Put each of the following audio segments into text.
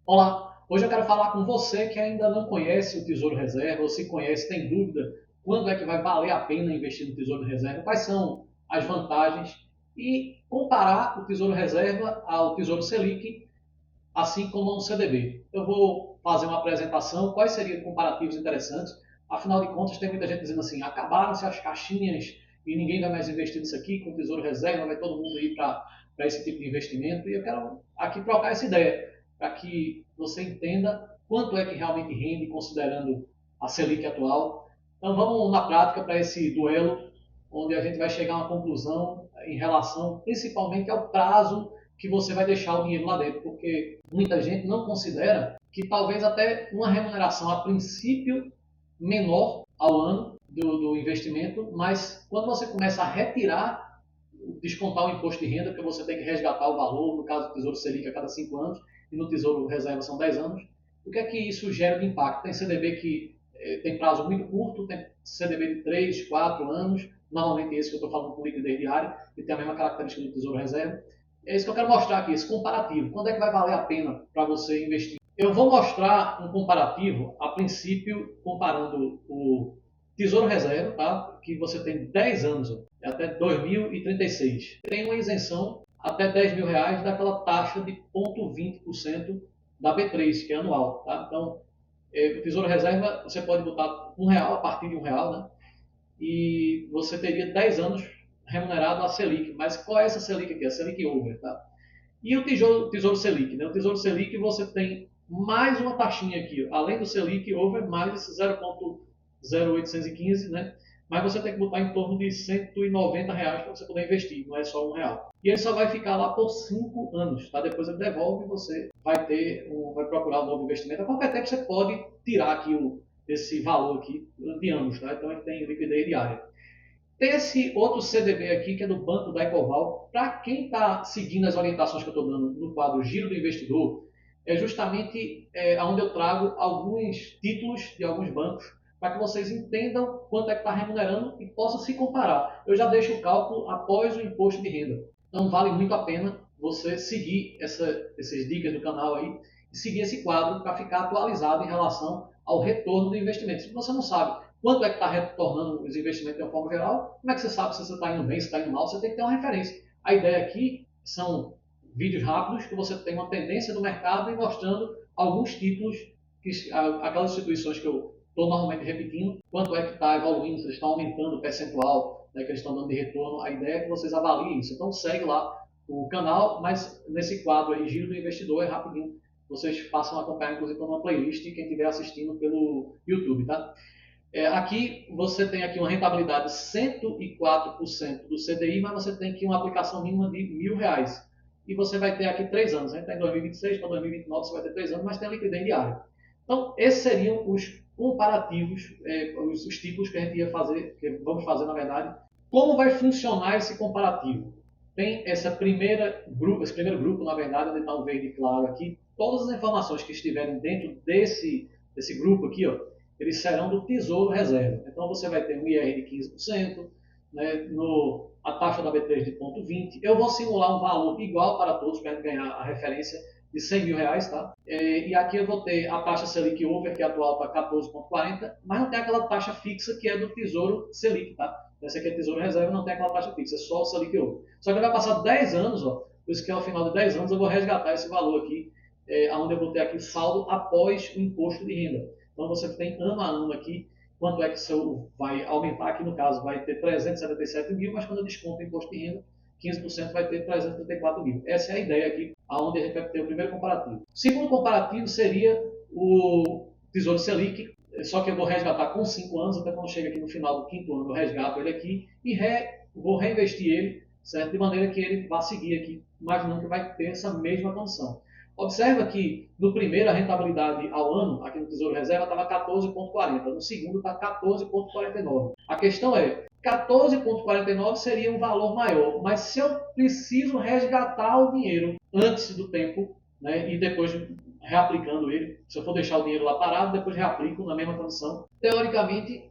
Olá, hoje eu quero falar com você que ainda não conhece o Tesouro Reserva, ou se conhece, tem dúvida quando é que vai valer a pena investir no Tesouro Reserva, quais são as vantagens e comparar o Tesouro Reserva ao Tesouro Selic, assim como um CDB. Eu vou fazer uma apresentação, quais seriam comparativos interessantes, afinal de contas tem muita gente dizendo assim, acabaram-se as caixinhas e ninguém vai mais investir nisso aqui, com o Tesouro Reserva, vai todo mundo ir para esse tipo de investimento, e eu quero aqui trocar essa ideia, para que você entenda quanto é que realmente rende, considerando a Selic atual. Então vamos na prática para esse duelo, onde a gente vai chegar a uma conclusão em relação principalmente ao prazo que você vai deixar o dinheiro lá dentro, porque muita gente não considera que talvez até uma remuneração a princípio menor ao ano do investimento, mas quando você começa a retirar, descontar o imposto de renda, porque você tem que resgatar o valor, no caso do Tesouro Selic a cada 5 anos, e no Tesouro Reserva são 10 anos, o que é que isso gera de impacto? Tem CDB que tem prazo muito curto, tem CDB de 3, 4 anos, normalmente esse que eu estou falando com liquidez diária, que tem a mesma característica do Tesouro Reserva. É isso que eu quero mostrar aqui, esse comparativo. Quando é que vai valer a pena para você investir? Eu vou mostrar um comparativo, a princípio, comparando o Tesouro Reserva, tá? Que você tem 10 anos, até 2036. Tem uma isenção até R$ 10.000 daquela taxa de 0,20% da B3, que é anual. Tá? Então, o Tesouro Reserva, você pode botar R$ 1 a partir de R$ 1, né? E você teria 10 anos remunerado a Selic. Mas qual é essa Selic aqui? A Selic Over. Tá? E o Tesouro Selic? Né? O Tesouro Selic você tem mais uma taxinha aqui, além do Selic Over, mais esse 0,0815, né? Mas você tem que botar em torno de R$ 190 para você poder investir, não é só R$ 1. E ele só vai ficar lá por 5 anos, tá? Depois ele devolve e você vai procurar um novo investimento. A qualquer tempo você pode tirar aqui esse valor aqui de anos, tá? Então ele tem liquidez diária. Tem esse outro CDB aqui, que é do Banco da Ecoval. Para quem está seguindo as orientações que eu estou dando no quadro Giro do Investidor, é justamente onde eu trago alguns títulos de alguns bancos para que vocês entendam quanto é que está remunerando e possam se comparar. Eu já deixo o cálculo após o imposto de renda. Então vale muito a pena você seguir essas dicas do canal aí e seguir esse quadro para ficar atualizado em relação ao retorno do investimento. Se você não sabe quanto é que está retornando os investimentos de uma forma geral, como é que você sabe se você está indo bem, se está indo mal? Você tem que ter uma referência. A ideia aqui são vídeos rápidos que você tem uma tendência do mercado e mostrando alguns títulos, aquelas instituições que eu estou normalmente repetindo, quanto é que está evoluindo, se eles estão aumentando o percentual, né, que eles estão dando de retorno. A ideia é que vocês avaliem isso. Então segue lá o canal, mas nesse quadro aí, Giro do Investidor, é rapidinho. Vocês passam a acompanhar, inclusive, numa playlist, quem estiver assistindo pelo YouTube, tá? Aqui você tem aqui uma rentabilidade de 104% do CDI, mas você tem aqui uma aplicação mínima de R$ 1.000. E você vai ter aqui 3 anos. A gente está em 2026 para 2029, você vai ter 3 anos, mas tem a liquidez diária. Então, esses seriam os comparativos, os títulos que a gente ia fazer, que vamos fazer na verdade. Como vai funcionar esse comparativo? Tem esse primeiro grupo, na verdade, onde está o verde claro aqui. Todas as informações que estiverem dentro desse grupo aqui, ó, eles serão do Tesouro Reserva. Então você vai ter um IR de 15%, né, a taxa da B3 de 0,20. Eu vou simular um valor igual para todos para ganhar a referência de R$ 100.000, tá? E aqui eu vou ter a taxa Selic Over, que é atual para 14,40, mas não tem aquela taxa fixa que é do Tesouro Selic, tá? Essa aqui é Tesouro Reserva, não tem aquela taxa fixa, é só o Selic Over. Só que vai passar 10 anos, ó, por isso que ao final de 10 anos eu vou resgatar esse valor aqui, onde eu vou ter aqui o saldo após o imposto de renda. Então você tem ano a ano aqui quanto é que seu vai aumentar. Aqui no caso vai ter 377 mil, mas quando eu desconto o imposto de renda, 15% vai ter 334 mil. Essa é a ideia aqui, onde a gente vai ter o primeiro comparativo. O segundo comparativo seria o Tesouro Selic, só que eu vou resgatar com 5 anos, até quando chega aqui no final do quinto ano, eu resgato ele aqui e vou reinvestir ele, certo? De maneira que ele vá seguir aqui, imaginando que vai ter essa mesma condição. Observa que no primeiro a rentabilidade ao ano, aqui no Tesouro Reserva, estava 14,40. No segundo está 14,49. A questão é, 14,49 seria um valor maior, mas se eu preciso resgatar o dinheiro antes do tempo, né, e depois reaplicando ele, se eu for deixar o dinheiro lá parado, depois reaplico na mesma condição, teoricamente,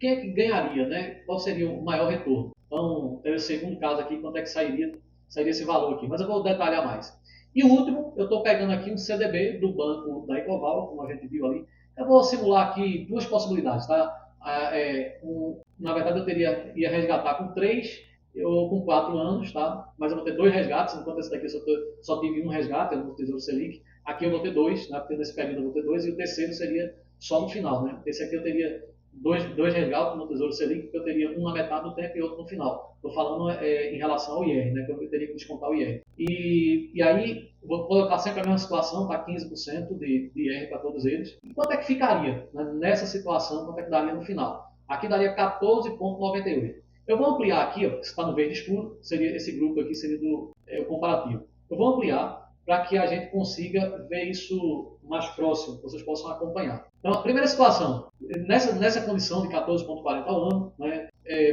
quem é que ganharia, né? Qual seria o maior retorno? Então, tem o segundo caso aqui, quanto é que sairia esse valor aqui, mas eu vou detalhar mais. E o último, eu estou pegando aqui um CDB do banco da Ecoval, como a gente viu ali. Eu vou simular aqui duas possibilidades, tá? Na verdade, ia resgatar com 3 ou com 4 anos, tá? Mas eu vou ter 2 resgates, enquanto esse daqui só tive um resgate, no Tesouro Selic. Aqui eu vou ter 2, né? Porque nesse período eu vou ter 2, e o terceiro seria só no final, né? Esse aqui eu teria dois resgates no Tesouro Selic, porque eu teria um na metade do tempo e outro no final. Estou falando em relação ao IR, né? Que eu teria que descontar o IR. E aí, vou colocar sempre a mesma situação, tá? 15% de IR para todos eles. E quanto é que ficaria, né? Nessa situação? Quanto é que daria no final? Aqui daria 14,98. Eu vou ampliar aqui, ó, está no verde escuro, seria esse grupo aqui, seria o comparativo. Eu vou ampliar para que a gente consiga ver isso mais próximo, vocês possam acompanhar. Então, a primeira situação, nessa condição de 14,40 ao ano, né,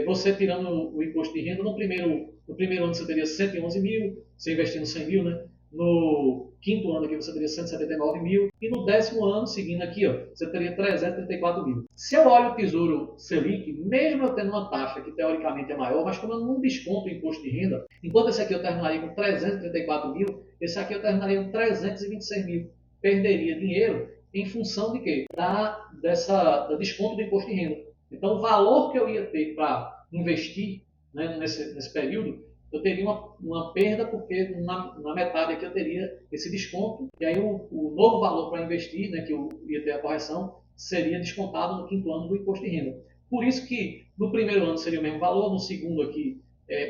você tirando o imposto de renda, no primeiro ano você teria 111 mil, você investindo 100 mil, né? No quinto ano aqui você teria 179 mil, e no 10º ano, seguindo aqui, ó, você teria 334 mil. Se eu olho o Tesouro Selic, mesmo eu tendo uma taxa que teoricamente é maior, mas como eu não desconto o imposto de renda, enquanto esse aqui eu terminaria com 334 mil, esse aqui eu terminaria com 326 mil. Perderia dinheiro em função de quê? Da desconto do imposto de renda. Então, o valor que eu ia ter para investir, né, nesse período, eu teria uma perda, porque na metade aqui eu teria esse desconto, e aí o novo valor para investir, né, que eu ia ter a correção, seria descontado no quinto ano do imposto de renda. Por isso que no primeiro ano seria o mesmo valor, no segundo aqui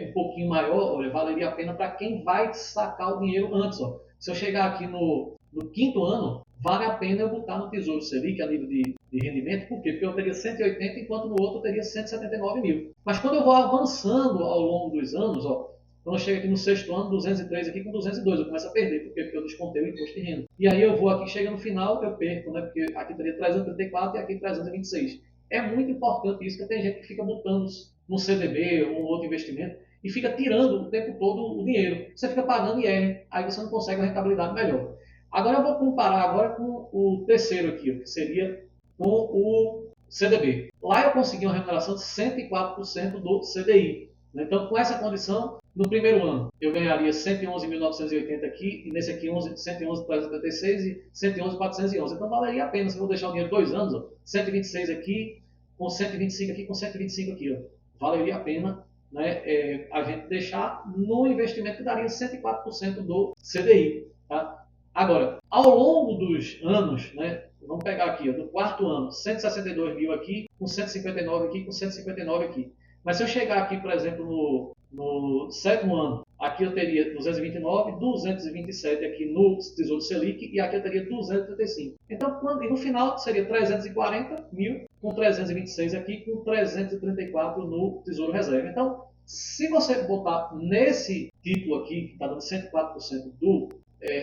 um pouquinho maior, olha, valeria a pena para quem vai sacar o dinheiro antes. Ó. Se eu chegar aqui no quinto ano, vale a pena eu botar no Tesouro Selic a nível de rendimento. Por quê? Porque eu teria 180, enquanto no outro eu teria 179 mil. Mas quando eu vou avançando ao longo dos anos, ó, quando eu chego aqui no sexto ano, 203 aqui com 202, eu começo a perder. Por quê? Porque eu descontei o imposto de renda. E aí eu vou aqui, chega no final, eu perco, né? Porque aqui teria 334 e aqui 326. É muito importante isso, que tem gente que fica botando no CDB ou outro investimento e fica tirando o tempo todo o dinheiro. Você fica pagando IR, aí você não consegue uma rentabilidade melhor. Agora eu vou comparar agora com o terceiro aqui, que seria com o CDB. Lá eu consegui uma remuneração de 104% do CDI. Então, com essa condição, no primeiro ano eu ganharia 111.980 aqui, e nesse aqui 111.376 e 111.411. Então, valeria a pena, se eu vou deixar o dinheiro 2 anos, ó, 126 aqui, com 125 aqui, com 125 aqui. Ó. Valeria a pena, né, a gente deixar no investimento que daria 104% do CDI. Tá? Agora, ao longo dos anos, né, vamos pegar aqui, ó, do quarto ano, 162 mil aqui, com 159 aqui, com 159 aqui. Mas se eu chegar aqui, por exemplo, no sétimo ano, aqui eu teria 229, 227 aqui no Tesouro Selic, e aqui eu teria 235. Então, e no final seria 340 mil, com 326 aqui, com 334 no Tesouro Reserva. Então, se você botar nesse título aqui, que está dando 104% do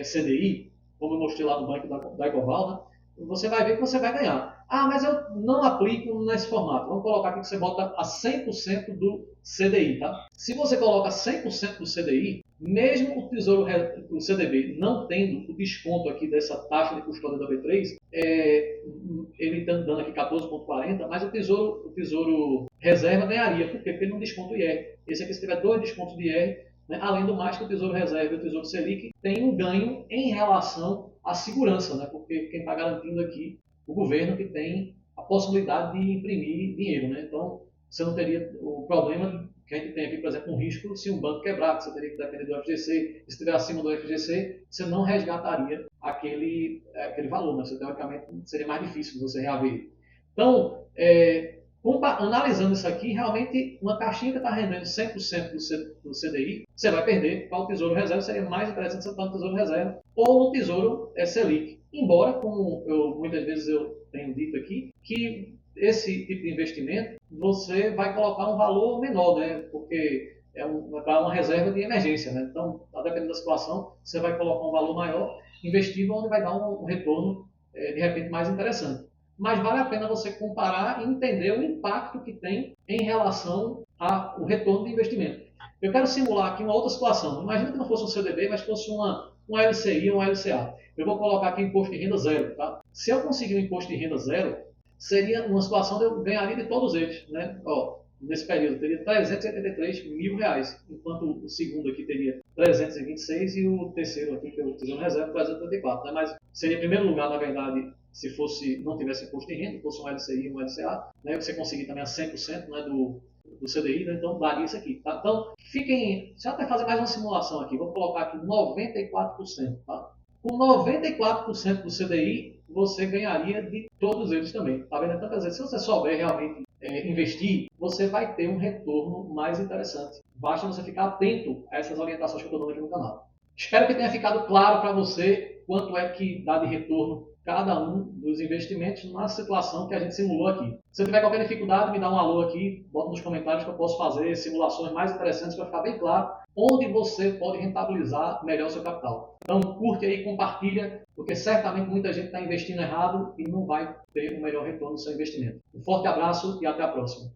CDI, como eu mostrei lá no banco da Ecoval, né, você vai ver que você vai ganhar. Ah, mas eu não aplico nesse formato. Vamos colocar aqui que você bota a 100% do CDI, tá? Se você coloca 100% do CDI, mesmo o CDB não tendo o desconto aqui dessa taxa de custódia da B3, ele está dando aqui 14,40, mas o Tesouro Reserva ganharia. Por quê? Porque ele não desconta o IR. Esse aqui, se tiver 2 descontos de IR, né? Além do mais que o Tesouro Reserva e o Tesouro Selic tem um ganho em relação à segurança, né? Porque quem está garantindo aqui o governo, que tem a possibilidade de imprimir dinheiro. Né? Então, você não teria o problema que a gente tem aqui, por exemplo, um risco se um banco quebrar, que você teria que depender do FGC, e se estiver acima do FGC, você não resgataria aquele valor, né? Você, teoricamente, seria mais difícil de você reaver. Então, analisando isso aqui, realmente uma caixinha que está rendendo 100% do CDI, você vai perder para o Tesouro Reserva, seria mais interessante você estar no Tesouro Reserva ou no Tesouro Selic. Embora, como muitas vezes eu tenho dito aqui, que esse tipo de investimento você vai colocar um valor menor, né? Porque é para uma reserva de emergência. Né? Então, dependendo da situação, você vai colocar um valor maior, investir onde vai dar um retorno, de repente, mais interessante. Mas vale a pena você comparar e entender o impacto que tem em relação ao retorno de investimento. Eu quero simular aqui uma outra situação. Imagina que não fosse um CDB, mas fosse uma LCI ou uma LCA. Eu vou colocar aqui imposto de renda zero. Tá? Se eu conseguir um imposto de renda zero, seria uma situação de eu ganharia de todos eles. Né? Ó, nesse período teria R$ 383 mil, enquanto o segundo aqui teria 326 e o terceiro aqui, que eu fiz uma reserva, 334. Né? Mas seria em primeiro lugar, na verdade, se fosse, não tivesse imposto de renda, fosse um LCI e um LCA, né? Você conseguir também a 100%, né, do CDI, né? Então daria isso aqui. Tá? Então, fiquem. Deixa eu até fazer mais uma simulação aqui. Vou colocar aqui 94%. Tá? Com 94% do CDI, você ganharia de todos eles também. Tá vendo? Então, quer dizer, se você souber realmente investir, você vai ter um retorno mais interessante. Basta você ficar atento a essas orientações que eu estou dando aqui no canal. Espero que tenha ficado claro para você quanto é que dá de retorno cada um dos investimentos na situação que a gente simulou aqui. Se tiver qualquer dificuldade, me dá um alô aqui, bota nos comentários que eu posso fazer simulações mais interessantes para ficar bem claro onde você pode rentabilizar melhor o seu capital. Então curte aí, compartilha, porque certamente muita gente está investindo errado e não vai ter um melhor retorno do seu investimento. Um forte abraço e até a próxima.